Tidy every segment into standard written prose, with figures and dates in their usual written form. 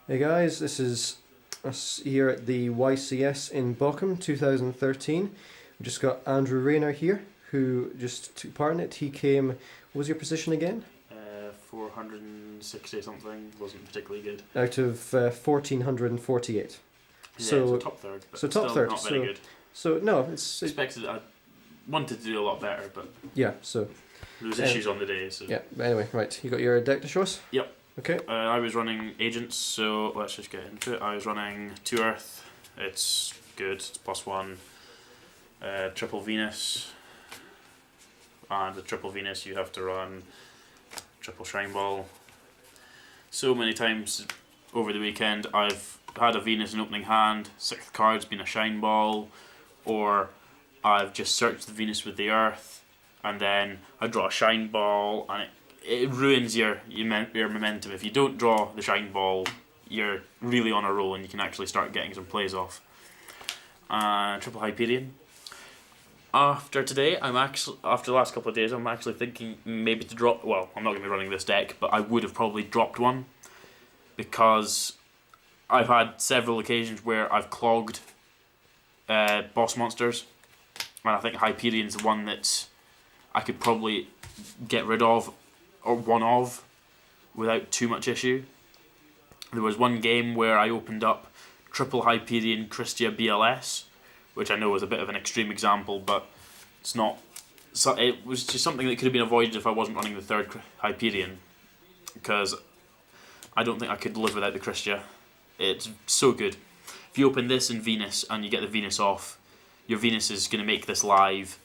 Hey guys, this is us here at the YCS in Bochum 2013. We just got Andrew Rayner here, who just took part in it. He came, what was your position again? 460 something, wasn't particularly good. Out of 1448. Yeah, So top third, but so top still third. not very good. So no, it's Expected, I wanted to do a lot better, but yeah. So there was issues on the day. So yeah. But anyway, right. You got your deck to show us? Yep. Okay. I was running agents, so let's just get into it. I was running 2 Earth. It's good. It's +1. Triple Venus, and with Triple Venus you have to run triple Shrine Ball. So many times over the weekend I've had a Venus in opening hand, 6th card's been a Shine Ball, or I've just searched the Venus with the Earth, and then I draw a Shine Ball, and it ruins your momentum. If you don't draw the Shine Ball, you're really on a roll and you can actually start getting some plays off. Triple Hyperion. After today, after the last couple of days, I'm actually thinking maybe to drop. Well, I'm not going to be running this deck, but I would have probably dropped one because I've had several occasions where I've clogged boss monsters, and I think Hyperion's the one that I could probably get rid of, or one of, without too much issue. There was one game where I opened up triple Hyperion Christia BLS, which I know was a bit of an extreme example, but it's not. So it was just something that could have been avoided if I wasn't running the 3rd Hyperion, because I don't think I could live without the Christia. It's so good. If you open this in Venus and you get the Venus off, your Venus is going to make this live,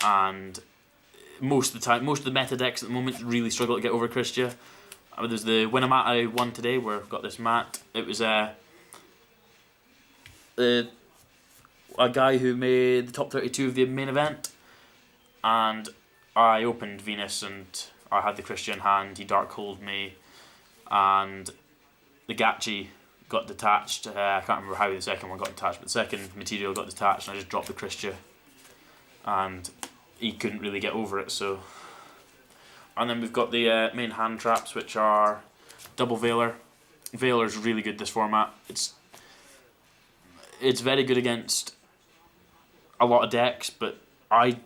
and most of the time, most of the meta decks at the moment really struggle to get over Christia. There's the Winamata one today where I've got this mat. It was a guy who made the top 32 of the main event, and I opened Venus and I had the Christia in hand. He dark-holed me, and the Gachi got detached. I can't remember how the second one got detached, but the second material got detached, and I just dropped the Christia, and he couldn't really get over it. So, and then we've got the main hand traps, which are double Veiler. Veiler's really good this format. It's very good against a lot of decks, but I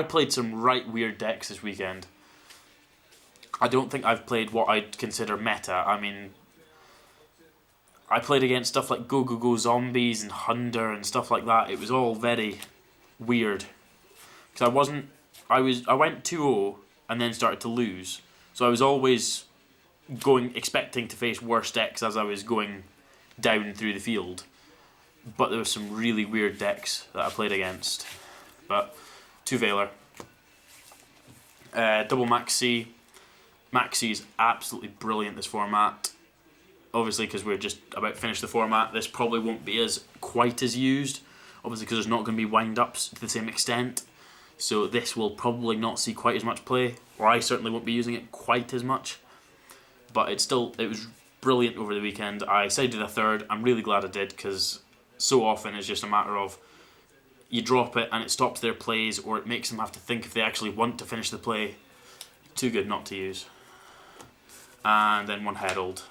played some right weird decks this weekend. I don't think I've played what I'd consider meta. I mean, I played against stuff like Go Go Go Zombies and Hunder and stuff like that. It was all very weird. Because I went 2-0 and then started to lose. So I was always expecting to face worse decks as I was going down through the field. But there were some really weird decks that I played against. But 2 Veiler. Double Maxi. Maxi is absolutely brilliant this format. Obviously, because we're just about to finish the format, this probably won't be quite as used. Obviously, because there's not going to be wind-ups to the same extent. So this will probably not see quite as much play. Or I certainly won't be using it quite as much. But it was brilliant over the weekend. I sided a 3rd. I'm really glad I did, because so often it's just a matter of you drop it and it stops their plays, or it makes them have to think if they actually want to finish the play. Too good not to use. And then 1 Herald.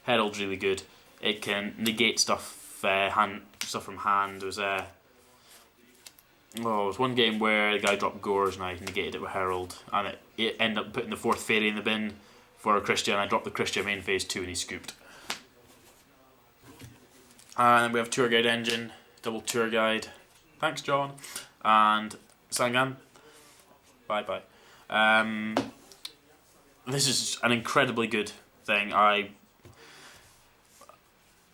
Herald's really good. It can negate stuff from hand. There was one game where the guy dropped Gores and I negated it with Herald, and it ended up putting the 4th Fairy in the bin for a Christia, and I dropped the Christia main phase 2 and he scooped. And then we have Tour Guide Engine, double Tour Guide. Thanks, John. And Sangan. Bye bye. This is an incredibly good thing.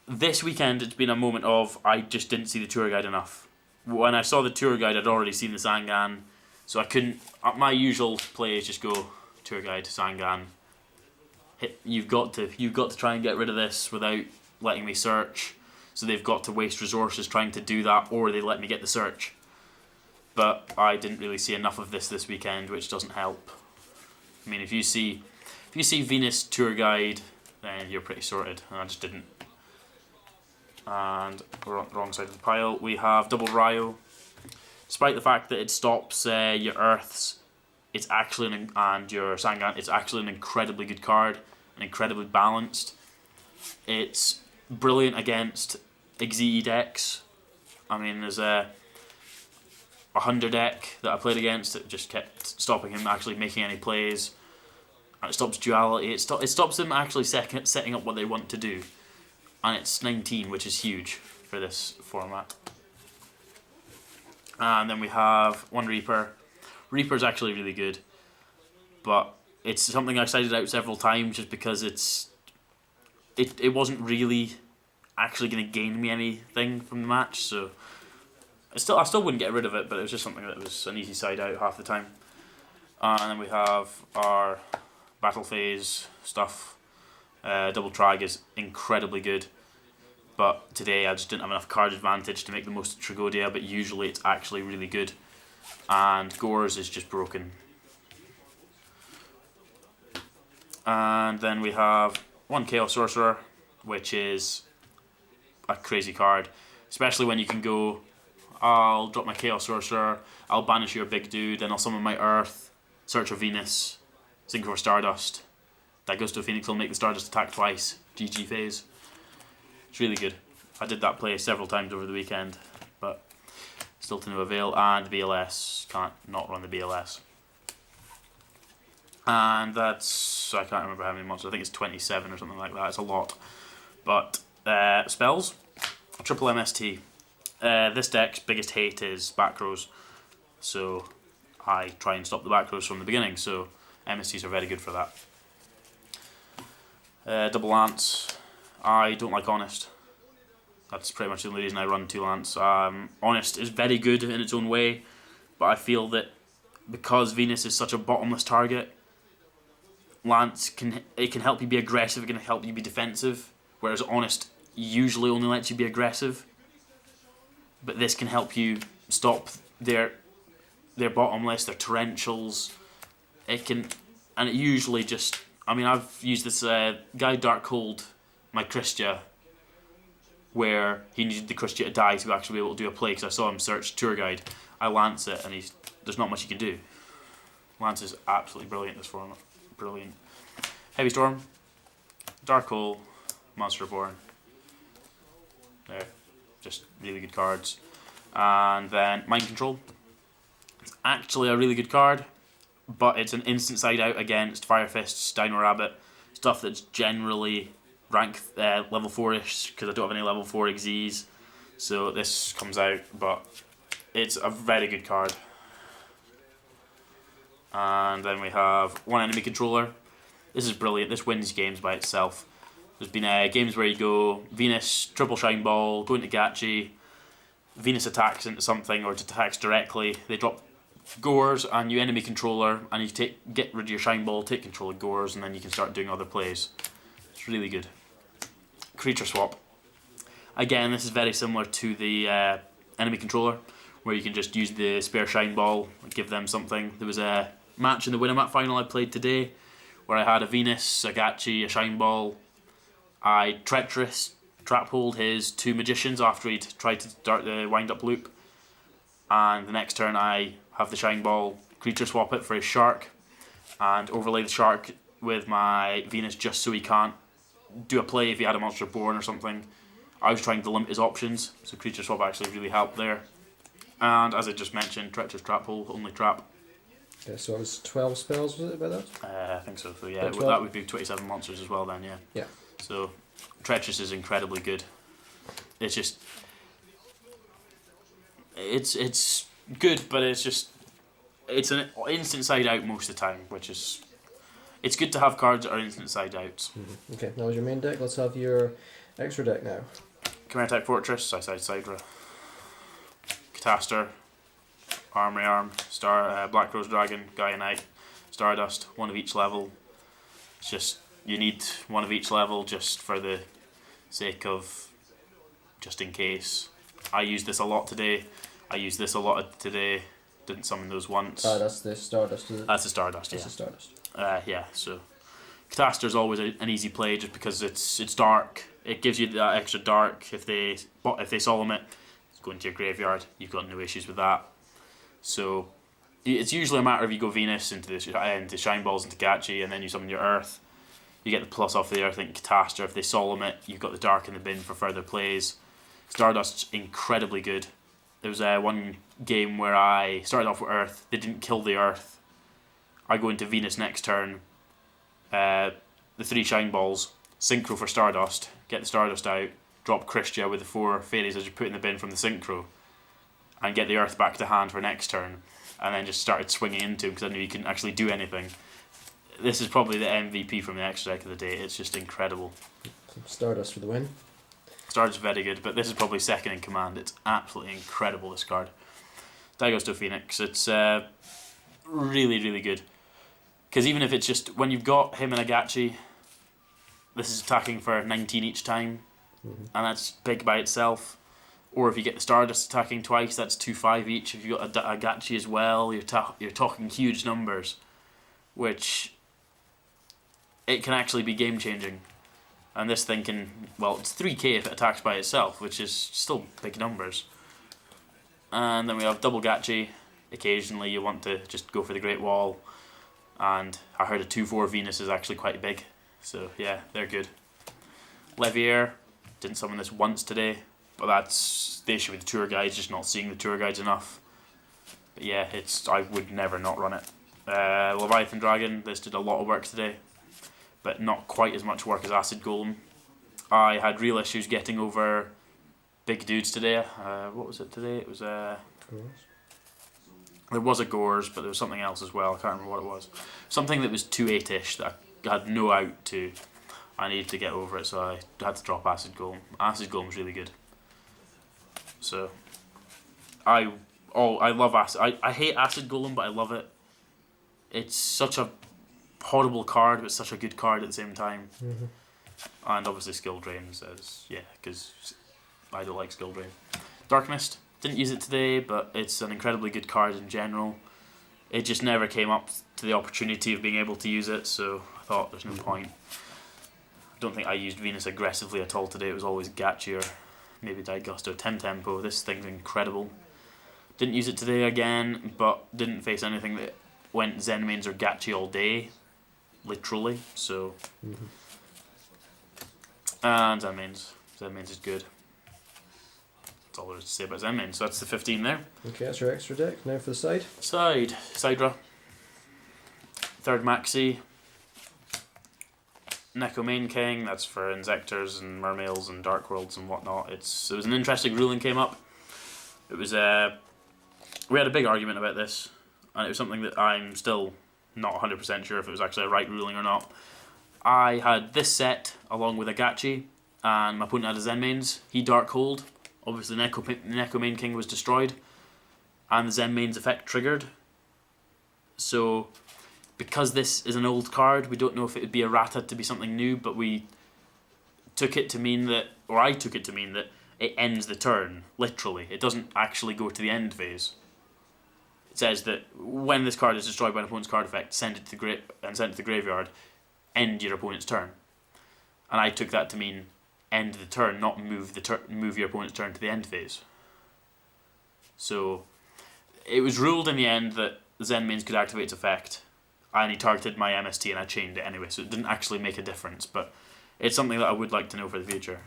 This weekend it's been a moment of I just didn't see the Tour Guide enough. When I saw the Tour Guide, I'd already seen the Sangan, so I couldn't. My usual play is just go Tour Guide, Sangan. You've got to try and get rid of this without letting me search. So they've got to waste resources trying to do that, or they let me get the search. But I didn't really see enough of this weekend, which doesn't help. I mean, if you see Venus Tour Guide, then you're pretty sorted, and I just didn't. And we're on the wrong side of the pile. We have double Ryo. Despite the fact that it stops your Earths, it's actually and your Sangan, it's actually an incredibly good card, and incredibly balanced. It's brilliant against Xyz decks. I mean, there's a Hunter deck that I played against that just kept stopping him actually making any plays. And it stops duality. It stops them actually setting up what they want to do. And it's 19, which is huge for this format. And then we have one Reaper. Reaper's actually really good, but it's something I cited out several times just because it wasn't really actually going to gain me anything from the match, so I still wouldn't get rid of it, but it was just something that was an easy side out half the time. And then we have our battle phase stuff. Double Trag is incredibly good, but today I just didn't have enough card advantage to make the most of Tragodia, but usually it's actually really good. And Gores is just broken. And then we have one Chaos Sorcerer, which is a crazy card, especially when you can go, I'll drop my Chaos Sorcerer, I'll banish your big dude, then I'll summon my Earth, search for Venus, sync for Stardust. That goes to a Phoenix will make the Stardust attack twice. GG phase. It's really good. I did that play several times over the weekend, but still to no avail. And BLS, can't not run the BLS. And that's, I can't remember how many months, I think it's 27 or something like that. It's a lot. But spells, triple MST. This deck's biggest hate is back rows, so I try and stop the back rows from the beginning, so MSTs are very good for that. Double Lance, I don't like Honest. That's pretty much the only reason I run 2 Lance. Honest is very good in its own way, but I feel that because Venus is such a bottomless target, Lance can help you be aggressive, it can help you be defensive, whereas Honest usually only lets you be aggressive. But this can help you stop their bottomless, their torrentials. It usually just, I mean, I've used this guy Darkhold, my Christia, where he needed the Christia to die to actually be able to do a play, because I saw him search Tour Guide. I Lance it, and there's not much he can do. Lance is absolutely brilliant this format. Brilliant. Heavy Storm, Dark Hole, Monster Reborn. There. Just really good cards. And then Mind Control. It's actually a really good card, but it's an instant side out against Fire Fists, Dino Rabbit, stuff that's generally rank level 4-ish, because I don't have any level 4 Xyz. So this comes out, but it's a very good card. And then we have one enemy controller. This is brilliant. This wins games by itself. There's been games where you go Venus, triple Shine Ball, go into Gachi, Venus attacks into something or it attacks directly. They drop Gores and you enemy controller, and you get rid of your Shine Ball, take control of Gores, and then you can start doing other plays. It's really good. Creature Swap. Again, this is very similar to the enemy controller, where you can just use the spare Shine Ball and give them something. There was a match in the Winamax final I played today where I had a Venus, a Gachi, a Shine Ball. I Treacherous trap hold his 2 Magicians after he'd tried to start the wind up loop, and the next turn I have the Shine Ball, creature swap it for his Shark, and overlay the Shark with my Venus just so he can't do a play if he had a Monster Born or something. I was trying to limit his options, so creature swap actually really helped there. And as I just mentioned, Treacherous trap hold, only trap. Yeah, so it was 12 spells, was it, about that? I think so, yeah, that would be 27 monsters as well then, yeah. Yeah. So, Treacherous is incredibly good. It's just... It's good, but it's an instant side out most of the time, which is... It's good to have cards that are instant side outs. Mm-hmm. Okay, that was your main deck. Let's have your extra deck now. Chimera type Fortress, Sidra. Cataster, Armory Arm, Black Rose Dragon, Gaia Knight, Stardust, one of each level. It's just, you need one of each level just for the sake of, just in case. I used this a lot today. I used this a lot today. Didn't summon those once. That's the Stardust, is it? That's the Stardust, yeah. That's the Stardust. Yeah, so Cataster's always an easy play just because it's dark. It gives you that extra dark. If they solemn it, it's going to your graveyard. You've got no issues with that. So it's usually a matter of you go Venus into Shine Balls into Gachi, and then you summon your Earth. You get the plus off the Earthling Catastrophe. They solemn it. You've got the Dark in the bin for further plays. Stardust's incredibly good. There was one game where I started off with Earth. They didn't kill the Earth. I go into Venus next turn. The 3 Shine Balls. Synchro for Stardust. Get the Stardust out. Drop Christia with the 4 fairies as you put in the bin from the Synchro. And get the Earth back to hand for next turn. And then just started swinging into him because I knew he couldn't actually do anything. This is probably the MVP from the extra deck of the day. It's just incredible. Stardust for the win. Stardust is very good, but this is probably second in command. It's absolutely incredible, this card. Daigosto Phoenix. It's really, really good. Because even if it's just, when you've got him and Agachi, this is attacking for 19 each time. And that's big by itself. Or if you get the Stardust attacking twice, that's 2-5 each. If you've got a Agachi as well, you're talking huge numbers. Which, it can actually be game changing. And this thing can, well, it's 3k if it attacks by itself, which is still big numbers. And then we have double Gachi. Occasionally you want to just go for the Great Wall. And I heard a 2-4 Venus is actually quite big. So yeah, they're good. Levier, didn't summon this once today. But that's the issue with the tour guides, just not seeing the tour guides enough. But yeah, I would never not run it. Leviathan Dragon, this did a lot of work today, but not quite as much work as Acid Golem. I had real issues getting over big dudes today. What was it today? It was there was a Gores, but there was something else as well. I can't remember what it was. Something that was 2-8-ish that I had no out to. I needed to get over it, so I had to drop Acid Golem. Acid Golem's really good. So I love Acid. I hate Acid Golem, but I love it. It's such a horrible card, but such a good card at the same time. And obviously Skill Drain says, yeah, because I don't like Skill Drain. Dark Mist, didn't use it today, but it's an incredibly good card in general. It just never came up to the opportunity of being able to use it, so I thought there's no point. I don't think I used Venus aggressively at all today. It was always Gachi or maybe Daigosto Tempo. This thing's incredible. Didn't use it today again, but didn't face anything that went Zen Mains or Gachi all day, literally. So, and Zen Mains is good. That's all there is to say about Zen Mains. So that's the 15 there. Okay, that's your extra deck. Now for the side. Sidra. Third Maxi. Neko Main King. That's for Insectors and Mermails and Dark Worlds and whatnot. It was an interesting ruling came up. It was we had a big argument about this. And it was something that I'm still not 100% sure if it was actually a right ruling or not. I had this set along with Agachi, and my opponent had a Zen Mains. He Darkhold. Obviously, Neko Main King was destroyed, and the Zen Mains effect triggered. So, because this is an old card, we don't know if it would be errata to be something new, but we took it to mean that, or I took it to mean that it ends the turn, literally. It doesn't actually go to the end phase. It says that when this card is destroyed by an opponent's card effect, send it to the graveyard, end your opponent's turn. And I took that to mean end the turn, not move your opponent's turn to the end phase. So it was ruled in the end that Zen Mains could activate its effect, and he targeted my MST and I chained it anyway, so it didn't actually make a difference, but it's something that I would like to know for the future.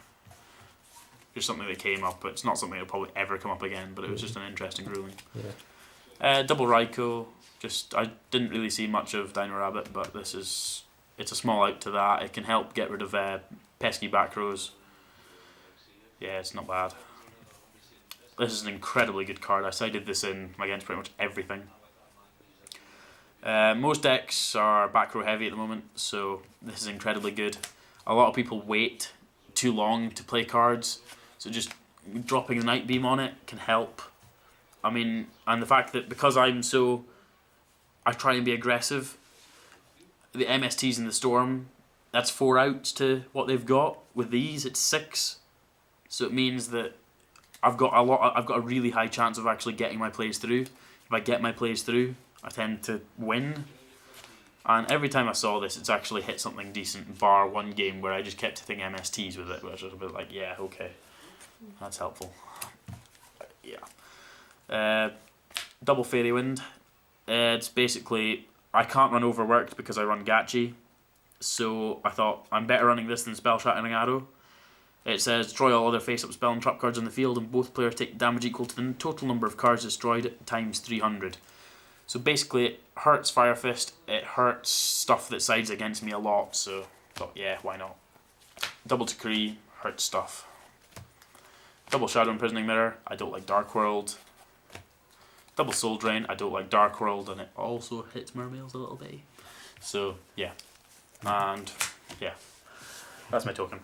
Just something that came up, but it's not something that will probably ever come up again, but it was just an interesting ruling. Yeah. Double Raikou, I didn't really see much of Dino Rabbit, but it's a small out to that. It can help get rid of pesky back rows. Yeah, it's not bad. This is an incredibly good card. I sided this in against pretty much everything. Most decks are back row heavy at the moment, so this is incredibly good. A lot of people wait too long to play cards, so just dropping the Night Beam on it can help. I mean, and the fact that because I try and be aggressive, the MSTs in the Storm, that's 4 outs to what they've got. With these, it's 6. So it means that I've got a really high chance of actually getting my plays through. If I get my plays through, I tend to win. And every time I saw this, it's actually hit something decent, bar one game where I just kept hitting MSTs with it, which was a bit like, yeah, okay, that's helpful. Yeah. Double Fairy Wind. It's basically, I can't run Overworked because I run Gachi. So I thought, I'm better running this than Spell Shattering Arrow. It says, destroy all other face-up spell and trap cards on the field, and both players take damage equal to the total number of cards destroyed times 300. So basically, it hurts Fire Fist, it hurts stuff that sides against me a lot, so I thought, yeah, why not? Double Decree, hurts stuff. Double Shadow Imprisoning Mirror, I don't like Dark World. Double Soul Drain, I don't like Dark World, and it also hits Mermails a little bit. So, yeah. And, yeah. That's my token.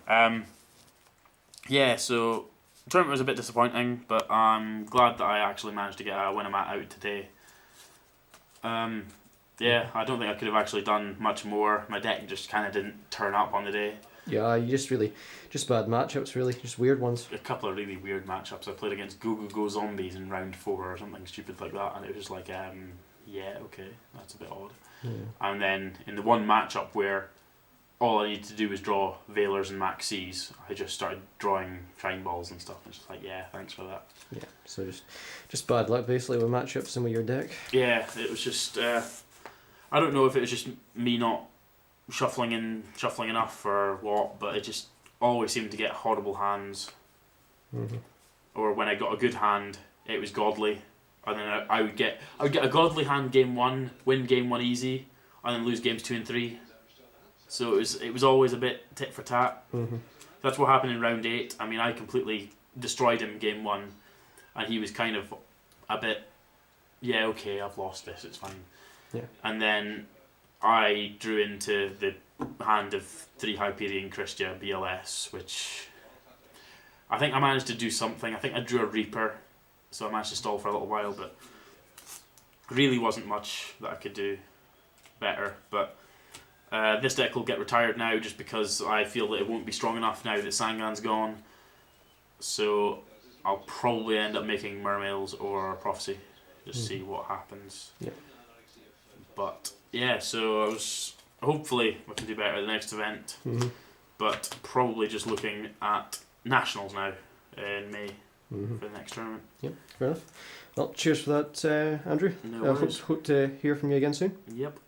Yeah, so the tournament was a bit disappointing, but I'm glad that I actually managed to get a Winamat out today. Yeah, I don't think I could have actually done much more. My deck just kind of didn't turn up on the day. Yeah, you just bad matchups, really, just weird ones. A couple of really weird matchups. I played against Go Go Go Zombies in round 4 or something stupid like that, and it was just like, yeah, okay, that's a bit odd. Yeah. And then in the one matchup where all I needed to do was draw Veilers and Maxis, I just started drawing Shine Balls and stuff. It's just like, yeah, thanks for that. Yeah, so just bad luck basically with matchups and with your deck. Yeah, it was just, I don't know if it was just me not shuffling enough or what, but it just always seemed to get horrible hands. Mm-hmm. Or when I got a good hand, it was godly, and then I would get a godly hand game 1, win game 1 easy, and then lose games 2 and 3. So it was always a bit tit for tat. Mm-hmm. That's what happened in round 8. I mean, I completely destroyed him game 1, and he was kind of a bit, yeah, okay, I've lost this, it's fine. Yeah. And then I drew into the hand of 3 Hyperion Christia BLS, which I think I managed to do something. I think I drew a Reaper, so I managed to stall for a little while, but really wasn't much that I could do better. But this deck will get retired now just because I feel that it won't be strong enough now that Sangan's gone. So I'll probably end up making Mermails or Prophecy, just see what happens. Yeah. But yeah, so I was hopefully I can do better at the next event, but probably just looking at Nationals now in May for the next tournament. Yeah, fair enough. Well, cheers for that, Andrew. No worries. Hope to hear from you again soon. Yep.